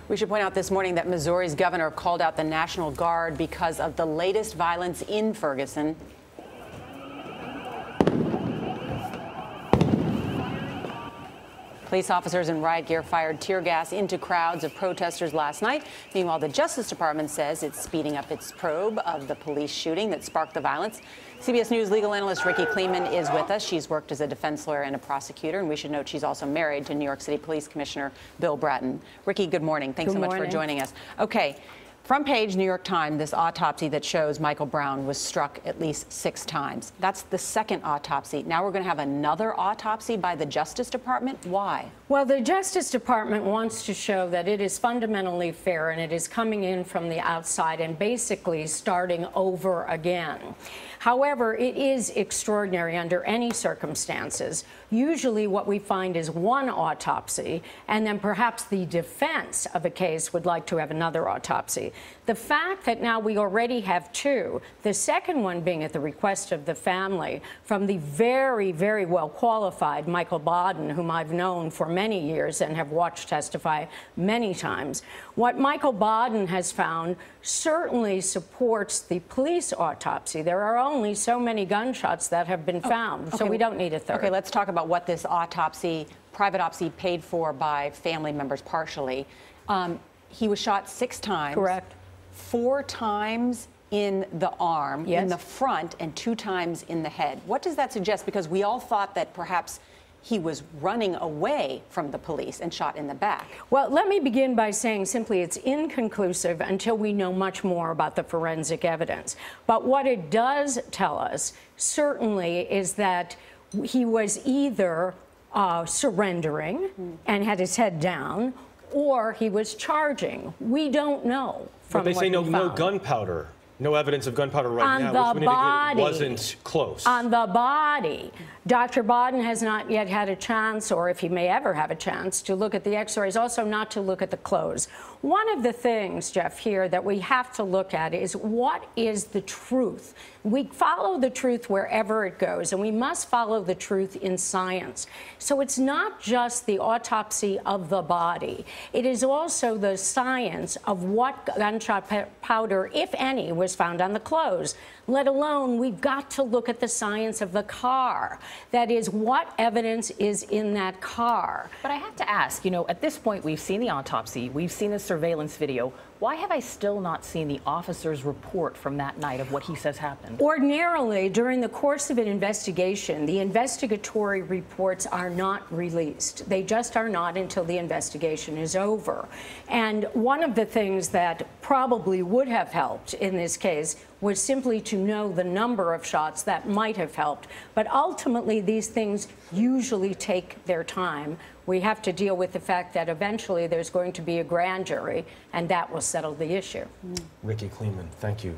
We should point out this morning that Missouri's governor called out the National Guard because of the latest violence in Ferguson. Police officers in riot gear fired tear gas into crowds of protesters last night. Meanwhile, the Justice Department says it's speeding up its probe of the police shooting that sparked the violence. CBS News legal analyst Rikki Kleiman is with us. She's worked as a defense lawyer and a prosecutor, and we should note she's also married to New York City Police Commissioner Bill Bratton. Rikki, good morning. Thanks so much for joining us. Okay. Front page New York Times, this autopsy that shows Michael Brown was struck at least 6 times. That's the second autopsy. Now we're going to have another autopsy by the Justice Department. Why? Well, the Justice Department wants to show that it is fundamentally fair and it is coming in from the outside and basically starting over again. However, it is extraordinary under any circumstances. Usually what we find is one autopsy, and then perhaps the defense of a case would like to have another autopsy. The fact that now we already have 2, the second one being at the request of the family from the very, very well qualified Michael Baden, whom I've known for many years and have watched testify many times. What Michael Baden has found certainly supports the police autopsy. There are only so many gunshots that have been found, so we don't need a third. Okay, let's talk about what this autopsy, private autopsy, paid for by family members partially. He was shot 6 times. Correct. 4 times in the arm, yes, in the front, and 2 times in the head. What does that suggest? Because we all thought that perhaps he was running away from the police and shot in the back. Well, let me begin by saying simply it's inconclusive until we know much more about the forensic evidence. But what it does tell us certainly is that he was either surrendering and had his head down, or he was charging. We don't know. But they say no gunpowder. No evidence of gunpowder right now, which would indicate it wasn't close. On the body. Dr. Baden has not yet had a chance, or if he may ever have a chance, to look at the x-rays, also not to look at the clothes. One of the things, Jeff, here that we have to look at is what is the truth? We follow the truth wherever it goes, and we must follow the truth in science. So it's not just the autopsy of the body. It is also the science of what gunshot powder, if any, was found on the clothes. Let alone, we've got to look at the science of the car. That is, what evidence is in that car. But I have to ask, you know, at this point, we've seen the autopsy, we've seen the surveillance video. Why have I still not seen the officer's report from that night of what he says happened? Ordinarily, during the course of an investigation, the investigatory reports are not released. They just are not until the investigation is over. And one of the things that probably would have helped in this case was simply to know the number of shots. That might have helped. But ultimately, these things usually take their time. We have to deal with the fact that eventually there's going to be a grand jury, and that will settle the issue. Rikki Kleiman, thank you.